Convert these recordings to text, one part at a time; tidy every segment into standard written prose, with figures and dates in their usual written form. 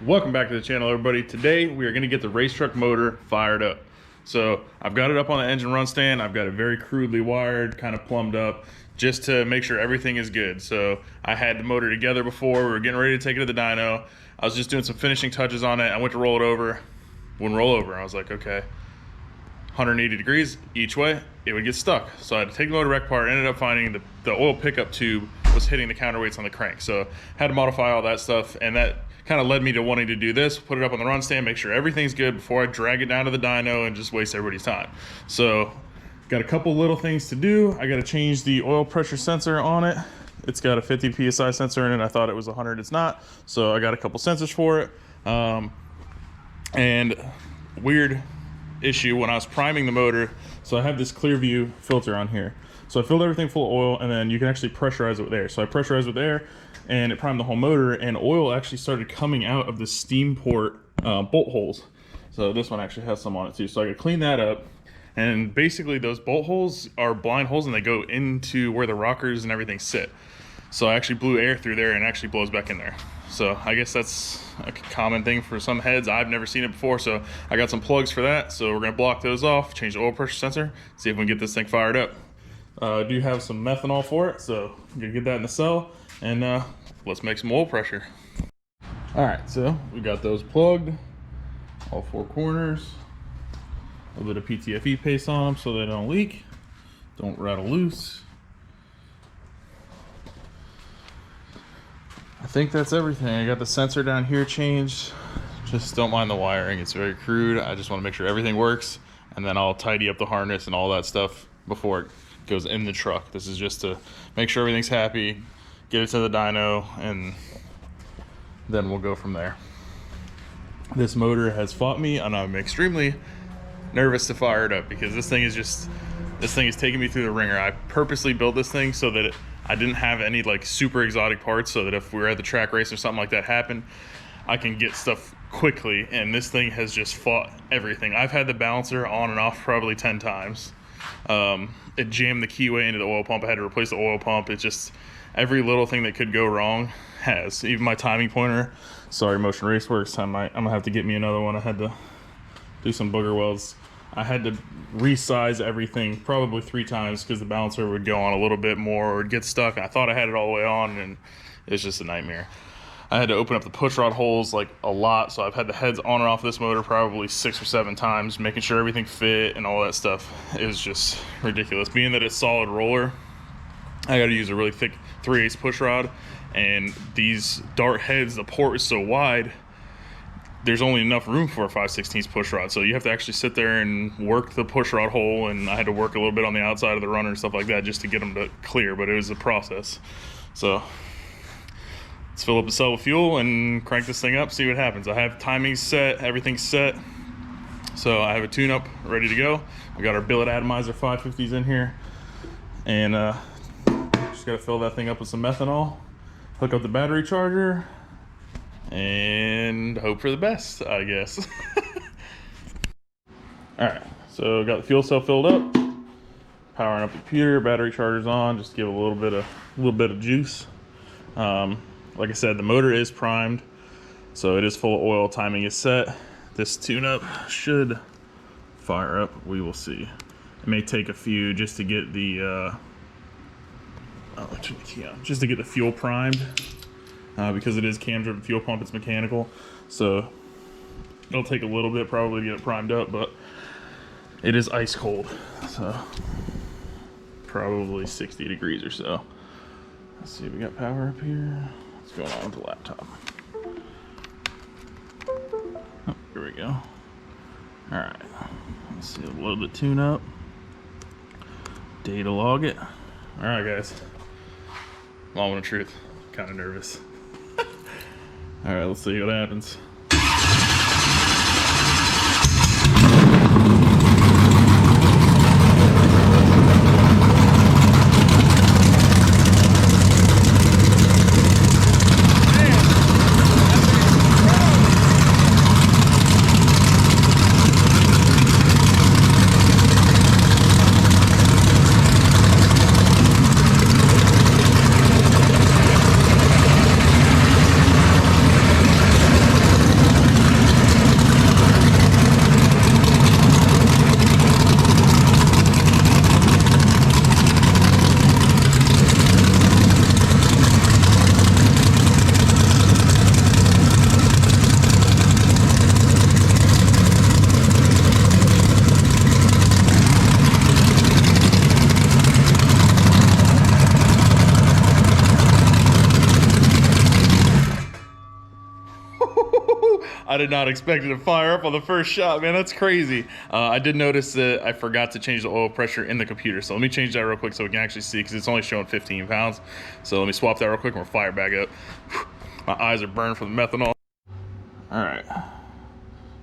Welcome back to the channel, everybody. Today we are going to get the race truck motor fired up. So I've got it up on the engine run stand. I've got it very crudely wired, kind of plumbed up, just to make sure everything is good. So I had the motor together before. We were getting ready to take it to the dyno. I was just doing some finishing touches on it. I went to roll it over. Wouldn't roll over. I was like, okay, 180 degrees each way, it would get stuck. So I had to take the motor wreck apart. Ended up finding the oil pickup tube was hitting the counterweights on the crank. So had to modify all that stuff, and that kind of led me to wanting to do this, put it up on the run stand, make sure everything's good before I drag it down to the dyno and just waste everybody's time. So got a couple little things to do. I got to change the oil pressure sensor on it. It's got a 50 psi sensor in it. I thought it was 100. It's not. So I got a couple sensors for it. And weird issue when I was priming the motor. So I have this clear view filter on here. So I filled everything full of oil, and then you can actually pressurize it with air. So I pressurized with air, and it primed the whole motor, and oil actually started coming out of the steam port bolt holes. So this one actually has some on it too. So I could clean that up. And basically those bolt holes are blind holes, and they go into where the rockers and everything sit. So I actually blew air through there and it actually blows back in there. So I guess that's a common thing for some heads. I've never seen it before, so I got some plugs for that. So we're gonna block those off, change the oil pressure sensor, see if we can get this thing fired up. I do have some methanol for it, so I'm gonna get that in the cell, and let's make some oil pressure. All right, so we got those plugged, all four corners. A little bit of PTFE paste on them so they don't leak, don't rattle loose. I think that's everything. I got the sensor down here changed. Just don't mind the wiring, it's very crude. I just want to make sure everything works, and then I'll tidy up the harness and all that stuff before it goes in the truck. This is just to make sure everything's happy, get it to the dyno, and then we'll go from there. This motor has fought me, and I'm extremely nervous to fire it up because this thing is taking me through the ringer. I purposely built this thing so that I didn't have any like super exotic parts, so that if we were at the track race or something like that happened, I can get stuff quickly. And this thing has just fought everything. I've had the balancer on and off probably 10 times. It jammed the keyway into the oil pump. I had to replace the oil pump. It's just every little thing that could go wrong has. Even my timing pointer, sorry Motion Raceworks, I'm gonna have to get me another one. I had to do some booger welds. I had to resize everything probably 3 times because the balancer would go on a little bit more or it'd get stuck. I thought I had it all the way on, and it's just a nightmare. I had to open up the push rod holes like a lot, so I've had the heads on and off this motor probably 6 or 7 times, making sure everything fit and all that stuff. It was just ridiculous. Being that it's solid roller, I got to use a really thick 3/8 push rod, and these dart heads, the port is so wide, there's only enough room for a 5/16 push rod, so you have to actually sit there and work the push rod hole, and I had to work a little bit on the outside of the runner and stuff like that just to get them to clear, but it was a process. So let's fill up the cell with fuel and crank this thing up, see what happens. I have timing set, everything's set, so I have a tune-up ready to go. We got our billet atomizer 550s in here, and just gotta fill that thing up with some methanol, hook up the battery charger, and hope for the best, I guess. All right, so got the fuel cell filled up, powering up the computer, battery charger's on, just to give a little bit of juice. Like I said, the motor is primed, so it is full of oil. Timing is set. This tune-up should fire up. We will see. It may take a few just to get the just to get the fuel primed. Because it is cam-driven fuel pump, it's mechanical, so it'll take a little bit probably to get it primed up, but it is ice cold, so probably 60 degrees or so. Let's see, we got power up here. What's going on with the laptop? Oh, here we go. All right, let's see, a little bit tune up, data log it. All right, guys, moment of truth, kind of nervous. All right, let's see what happens. I did not expect it to fire up on the first shot, man. That's crazy. I did notice that I forgot to change the oil pressure in the computer. So let me change that real quick so we can actually see, because it's only showing 15 pounds. So let me swap that real quick and we'll fire back up. My eyes are burned from the methanol. All right.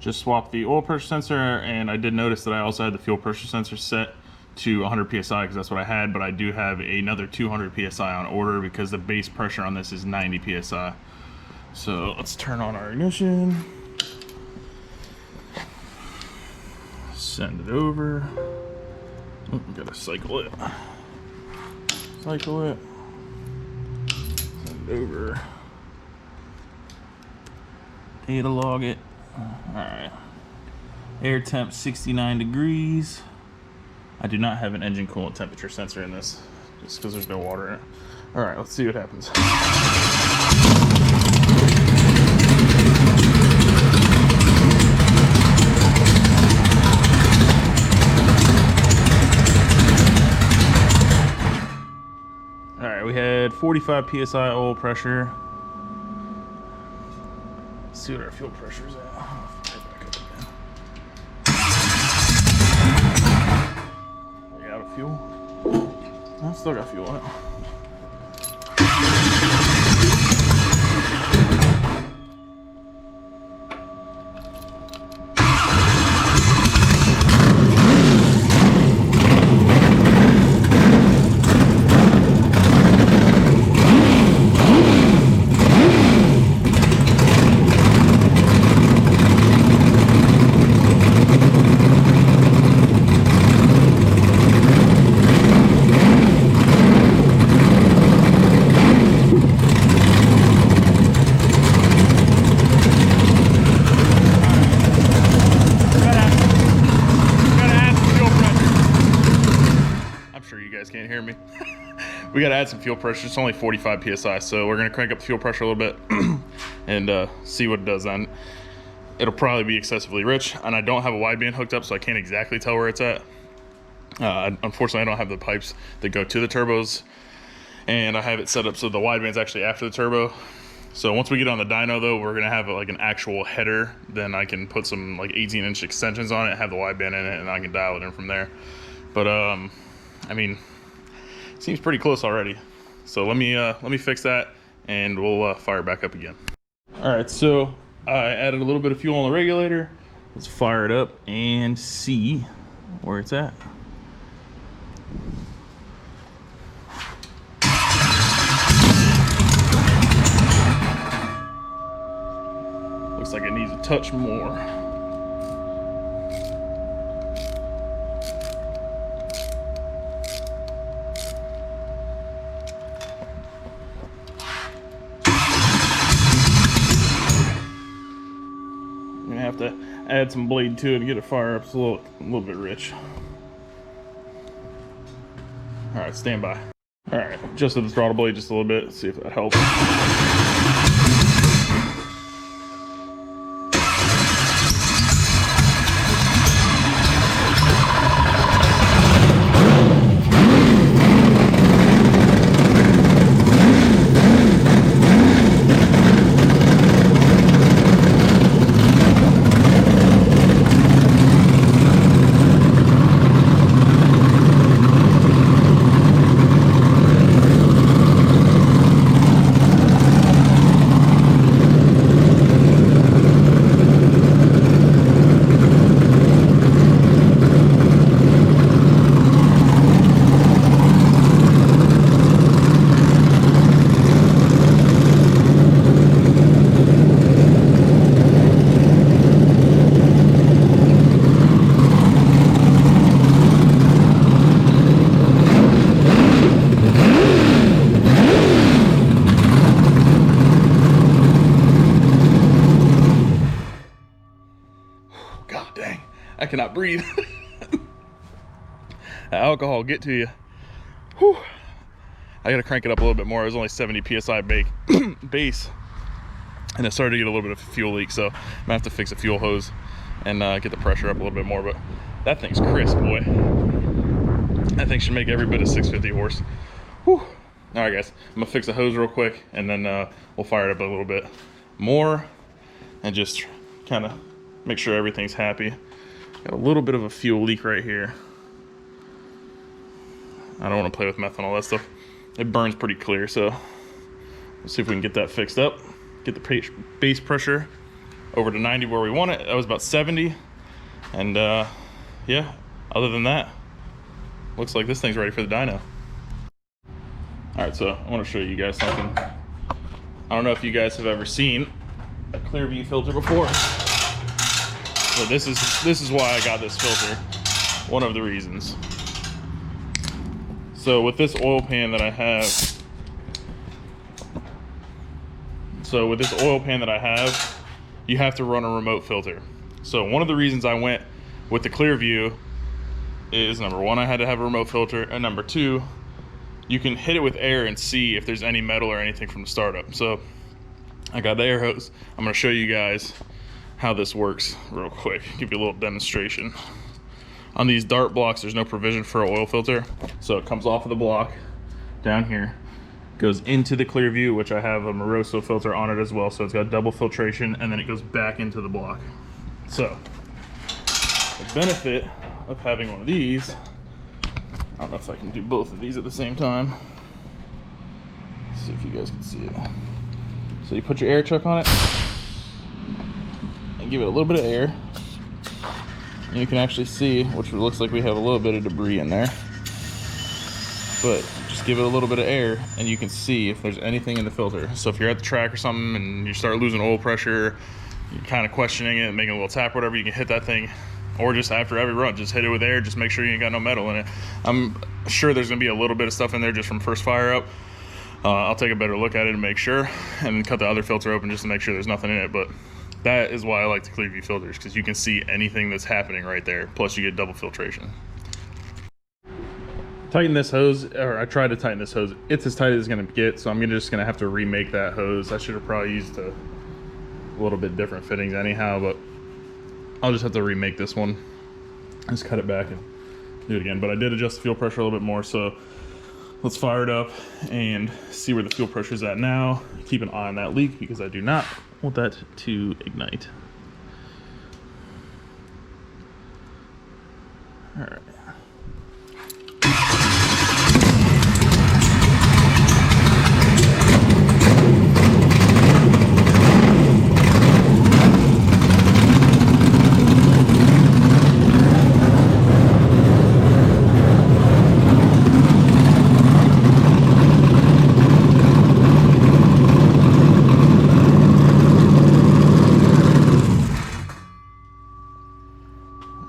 Just swapped the oil pressure sensor, and I did notice that I also had the fuel pressure sensor set to 100 psi because that's what I had, but I do have another 200 psi on order because the base pressure on this is 90 psi. So let's turn on our ignition. Send it over. Oh, gotta cycle it. Cycle it. Send it over. Data log it. Alright. Air temp 69 degrees. I do not have an engine coolant temperature sensor in this, just because there's no water in it. Alright, let's see what happens. Alright, we had 45 psi oil pressure. Let's see what our fuel pressure is at. Fire back up again. We out of fuel? I still got fuel in it. Can't hear me. We got to add some fuel pressure. It's only 45 psi, so we're going to crank up the fuel pressure a little bit and see what it does then. It'll probably be excessively rich, and I don't have a wideband hooked up, so I can't exactly tell where it's at. Unfortunately, I don't have the pipes that go to the turbos, and I have it set up so the wideband's actually after the turbo. So once we get on the dyno, though, we're going to have like an actual header. Then I can put some like 18-inch extensions on it, have the wideband in it, and I can dial it in from there. But I mean, seems pretty close already. So let me fix that, and we'll fire back up again. All right, so I added a little bit of fuel on the regulator. Let's fire it up and see where it's at. Looks like it needs a touch more. Have to add some blade to it to get it fire up. It's a little bit rich. All right, stand by. All right, adjusted the throttle blade just a little bit. See if that helps. God dang, I cannot breathe. The alcohol will get to you. Whew. I gotta crank it up a little bit more. It was only 70 psi base, and it started to get a little bit of a fuel leak, so I'm gonna have to fix a fuel hose and get the pressure up a little bit more. But that thing's crisp, boy. That thing should make every bit of 650 horse. Whew. All right, guys, I'm gonna fix the hose real quick, and then we'll fire it up a little bit more, and just kind of make sure everything's happy. Got a little bit of a fuel leak right here. I don't want to play with methanol, that stuff. It burns pretty clear, so let's see if we can get that fixed up. Get the base pressure over to 90 where we want it. That was about 70. And yeah, other than that, looks like this thing's ready for the dyno. All right, so I want to show you guys something. I don't know if you guys have ever seen a Clearview filter before. So this is why I got this filter. One of the reasons. So with this oil pan that I have, you have to run a remote filter. So one of the reasons I went with the Clearview is, number one, I had to have a remote filter, and number two, you can hit it with air and see if there's any metal or anything from the startup. So I got the air hose. I'm gonna show you guys how this works real quick. Give you a little demonstration. On these dart blocks, there's no provision for an oil filter. So it comes off of the block down here, goes into the Clearview, which I have a Moroso filter on it as well. So it's got double filtration, and then it goes back into the block. So the benefit of having one of these, I don't know if I can do both of these at the same time. Let's see if you guys can see it. So you put your air chuck on it and give it a little bit of air. And you can actually see, which looks like we have a little bit of debris in there. But just give it a little bit of air and you can see if there's anything in the filter. So if you're at the track or something and you start losing oil pressure, you're kind of questioning it, making a little tap or whatever, you can hit that thing. Or just after every run, just hit it with air, just make sure you ain't got no metal in it. I'm sure there's gonna be a little bit of stuff in there just from first fire up. I'll take a better look at it and make sure, and cut the other filter open just to make sure there's nothing in it. But that is why I like the Clearview filters, because you can see anything that's happening right there. Plus you get double filtration. Tighten this hose, or I tried to tighten this hose. It's as tight as it's gonna get, so I'm just gonna have to remake that hose. I should have probably used a little bit different fittings anyhow, but I'll just have to remake this one. Just cut it back and do it again. But I did adjust the fuel pressure a little bit more, so let's fire it up and see where the fuel pressure is at now. Keep an eye on that leak because I do not want that to ignite. All right.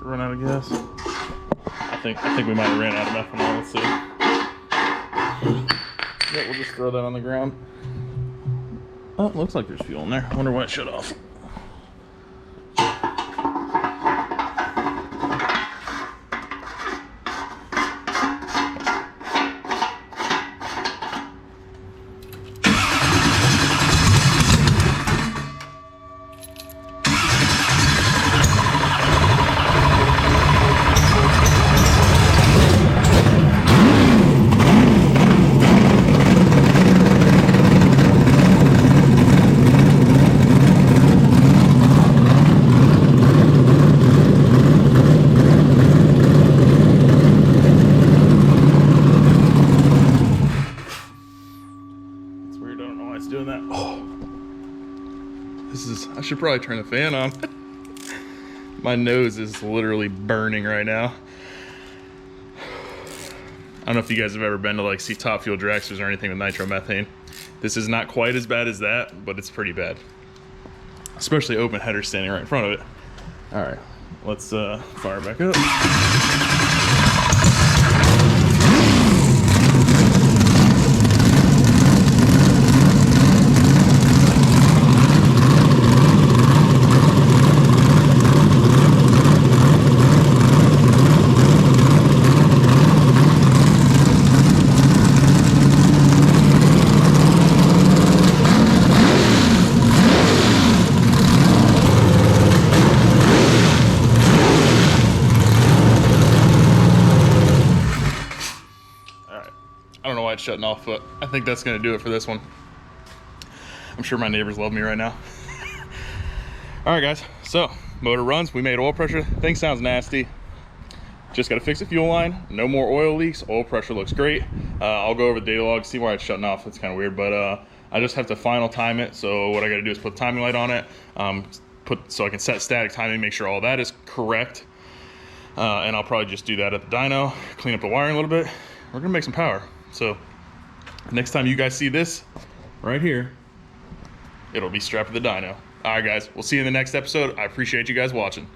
Run out of gas. I think we might have ran out of methanol. Let's see. Yeah, we'll just throw that on the ground. Oh, it looks like there's fuel in there. I wonder why it shut off. Doing that. Oh, I should probably turn the fan on. My nose is literally burning right now. I don't know if you guys have ever been to like see Top Fuel dragsters or anything with nitromethane. This is not quite as bad as that, but it's pretty bad. Especially open header standing right in front of it. All right, let's fire back up. I don't know why it's shutting off, but I think that's gonna do it for this one. I'm sure my neighbors love me right now. All right, guys, so motor runs. We made oil pressure. Thing sounds nasty. Just got to fix the fuel line. No more oil leaks. Oil pressure looks great. I'll go over the data log, see why it's shutting off. It's kind of weird, but I just have to final time it. So what I got to do is put the timing light on it, so I can set static timing, make sure all that is correct. And I'll probably just do that at the dyno, clean up the wiring a little bit. We're gonna make some power. So next time you guys see this right here, it'll be strapped to the dyno. All right, guys, we'll see you in the next episode. I appreciate you guys watching.